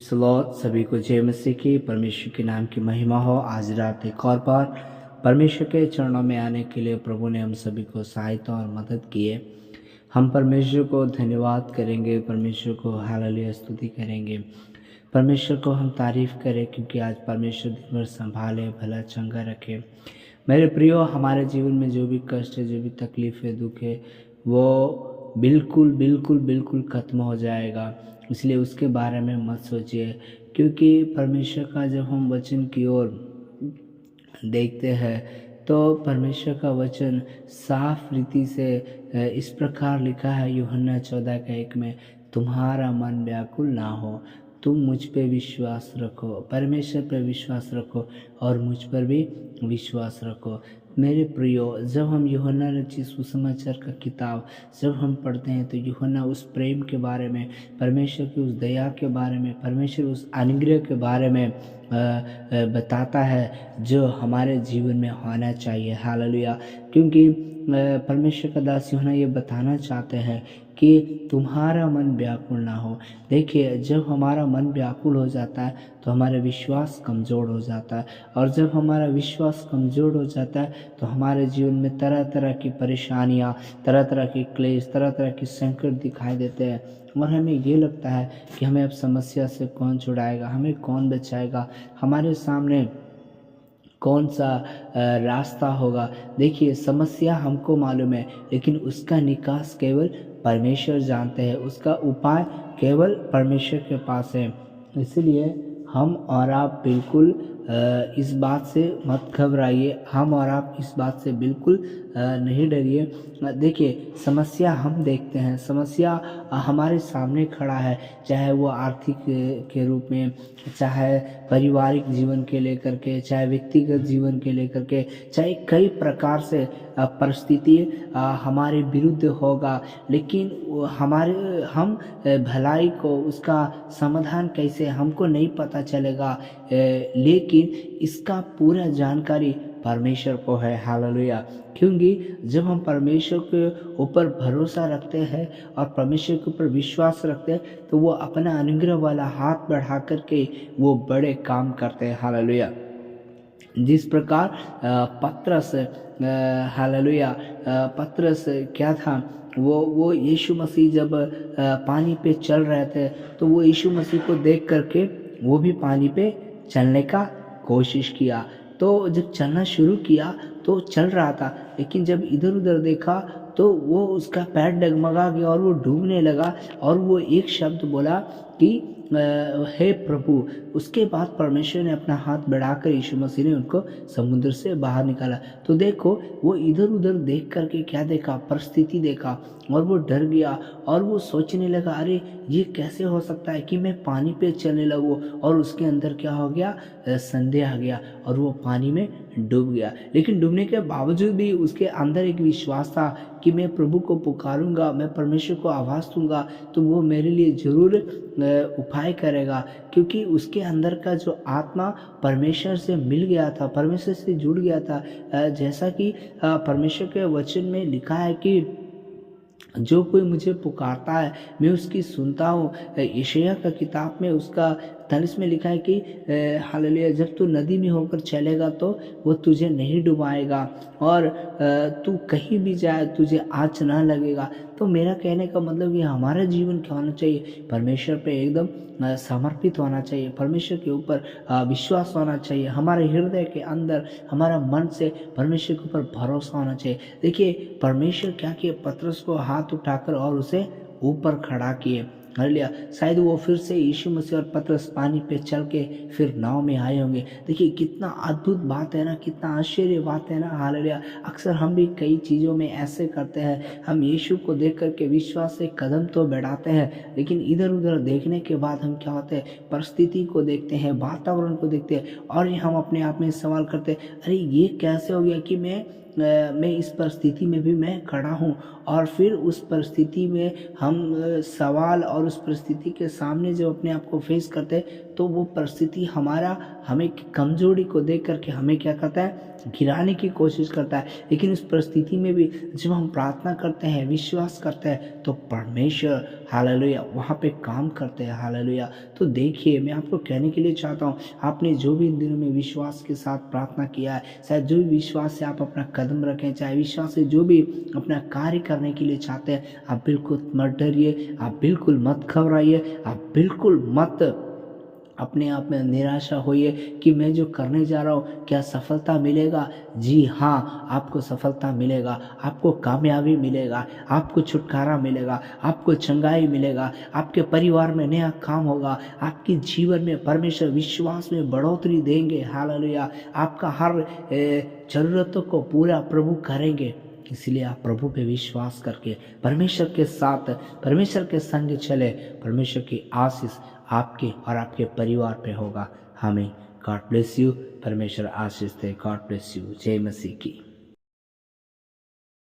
Lord सभी को जय मसीह की परमेश्वर के नाम की महिमा हो। आज रात एक और बार परमेश्वर के चरणों में आने के लिए प्रभु ने हम सभी को सहायता और मदद की है। हम परमेश्वर को धन्यवाद करेंगे, परमेश्वर को हालेलुया स्तुति करेंगे, परमेश्वर को हम तारीफ़ करें क्योंकि आज परमेश्वर दिन भर संभाले, भला चंगा रखे। मेरे प्रियो, हमारे जीवन में जो भी कष्ट है, जो भी तकलीफ़ है, दुख है, वो बिल्कुल बिल्कुल बिल्कुल ख़त्म हो जाएगा। इसलिए उसके बारे में मत सोचिए, क्योंकि परमेश्वर का जब हम वचन की ओर देखते हैं तो परमेश्वर का वचन साफ रीति से इस प्रकार लिखा है यूहन्ना 14:1 में, तुम्हारा मन व्याकुल ना हो, तुम मुझ पे विश्वास रखो, परमेश्वर पे विश्वास रखो और मुझ पर भी विश्वास रखो। मेरे प्रियो, जब हम यूहन्ना रचित सुसमाचार का किताब जब हम पढ़ते हैं तो यूहन्ना उस प्रेम के बारे में, परमेश्वर की उस दया के बारे में, परमेश्वर उस अनुग्रह के बारे में बताता है जो हमारे जीवन में होना चाहिए। हालेलुया। क्योंकि परमेश्वर का दास यूहन्ना ये बताना चाहते हैं कि तुम्हारा मन व्याकुल ना हो। देखिए, जब हमारा मन व्याकुल हो जाता है तो हमारा विश्वास कमज़ोर हो जाता है, और जब हमारा विश्वास कमज़ोर हो जाता है तो हमारे जीवन में तरह तरह की परेशानियाँ, तरह तरह के क्लेश, तरह तरह के संकट दिखाई देते हैं और हमें ये लगता है कि हमें अब समस्या से कौन छुड़ाएगा, हमें कौन बचाएगा, हमारे सामने कौन सा रास्ता होगा। देखिए, समस्या हमको मालूम है, लेकिन उसका निकास केवल परमेश्वर जानते हैं, उसका उपाय केवल परमेश्वर के पास है। इसलिए हम और आप बिल्कुल इस बात से मत घबराइए, हम और आप इस बात से बिल्कुल नहीं डरिए। देखिए, समस्या हम देखते हैं, समस्या हमारे सामने खड़ा है, चाहे वो आर्थिक के रूप में, चाहे पारिवारिक जीवन के लेकर के, चाहे व्यक्तिगत जीवन के लेकर के, चाहे कई प्रकार से परिस्थिति हमारे विरुद्ध होगा, लेकिन हम भलाई को, उसका समाधान कैसे हमको नहीं पता चलेगा, लेकिन इसका पूरा जानकारी परमेश्वर को है। हालेलुया। क्योंकि जब हम परमेश्वर के ऊपर भरोसा रखते हैं और परमेश्वर के ऊपर विश्वास रखते हैं तो वो अपना अनुग्रह वाला हाथ बढ़ा करके वो बड़े काम करते हैं। हालेलुया। जिस प्रकार पतरस, हालेलुया, पतरस क्या था, वो यीशु मसीह जब पानी पे चल रहे थे तो वो यीशु मसीह को देख करके वो भी पानी पे चलने का कोशिश किया। तो जब चलना शुरू किया तो चल रहा था, लेकिन जब इधर उधर देखा तो वो उसका पैर डगमगा गया और वो डूबने लगा और वो एक शब्द बोला कि हे प्रभु। उसके बाद परमेश्वर ने अपना हाथ बढ़ाकर यीशु मसीह ने उनको समुद्र से बाहर निकाला। तो देखो, वो इधर उधर देख करके क्या देखा, परिस्थिति देखा और वो डर गया और वो सोचने लगा, अरे ये कैसे हो सकता है कि मैं पानी पे चलने लगूँ, और उसके अंदर क्या हो गया, संदेह आ गया और वो पानी में डूब गया। लेकिन डूबने के बावजूद भी उसके अंदर एक विश्वास था कि मैं प्रभु को पुकारूंगा, मैं परमेश्वर को आवाज़ दूंगा तो वो मेरे लिए ज़रूर उपाय करेगा, क्योंकि उसके अंदर का जो आत्मा परमेश्वर से मिल गया था, परमेश्वर से जुड़ गया था। जैसा कि परमेश्वर के वचन में लिखा है कि जो कोई मुझे पुकारता है मैं उसकी सुनता हूँ। यशायाह का किताब में उसका 43 में लिखा है कि हालेलुया, जब तू नदी में होकर चलेगा तो वो तुझे नहीं डुबाएगा और तू कहीं भी जाए तुझे आँच ना लगेगा। तो मेरा कहने का मतलब ये हमारा जीवन क्या होना चाहिए, परमेश्वर पे एकदम समर्पित होना चाहिए, परमेश्वर के ऊपर विश्वास होना चाहिए, हमारे हृदय के अंदर, हमारा मन से परमेश्वर के ऊपर भरोसा होना चाहिए। देखिए, परमेश्वर क्या किए, पतरस को हाथ उठाकर और उसे ऊपर खड़ा किए। हालेलुया। शायद वो फिर से यीशु मसीह और पतरस पानी पे चल के फिर नाव में आए होंगे। देखिए, कितना अद्भुत बात है ना, कितना आश्चर्य बात है ना। हालेलुया। अक्सर हम भी कई चीज़ों में ऐसे करते हैं, हम यीशु को देख करके विश्वास से कदम तो बढ़ाते हैं, लेकिन इधर उधर देखने के बाद हम क्या होते हैं, परिस्थिति को देखते हैं, वातावरण को देखते हैं और हम अपने आप में सवाल करते हैं, अरे ये कैसे हो गया कि मैं इस परिस्थिति में भी मैं खड़ा हूँ। और फिर उस परिस्थिति में हम सवाल और और उस परिस्थिति के सामने जब अपने आप को फेस करते हैं तो वो परिस्थिति हमें कमजोरी को देख करके हमें क्या करता है, गिराने की कोशिश करता है। लेकिन उस परिस्थिति में भी जब हम प्रार्थना करते हैं, विश्वास करते हैं, तो परमेश्वर हालेलुया वहाँ पे काम करते हैं। हालेलुया। तो देखिए, मैं आपको कहने के लिए चाहता हूँ, आपने जो भी इन दिनों में विश्वास के साथ प्रार्थना किया है, शायद जो भी विश्वास से आप अपना कदम रखें, चाहे विश्वास से जो भी अपना कार्य करने के लिए चाहते हैं, आप बिल्कुल मत डरिए, आप बिल्कुल मत घबराइए, आप बिल्कुल मत अपने आप में निराशा होइए कि मैं जो करने जा रहा हूँ क्या सफलता मिलेगा। जी हाँ, आपको सफलता मिलेगा, आपको कामयाबी मिलेगा, आपको छुटकारा मिलेगा, आपको चंगाई मिलेगा, आपके परिवार में नया काम होगा, आपके जीवन में परमेश्वर विश्वास में बढ़ोतरी देंगे। हालेलुया। आपका हर जरूरतों को पूरा प्रभु करेंगे। इसलिए आप प्रभु पे विश्वास करके परमेश्वर के साथ, परमेश्वर के संग चले। परमेश्वर की आशीष आपके और आपके परिवार पे होगा। हमें गॉड ब्लेस यू। परमेश्वर आशीष दे। God bless you. जय मसीह की।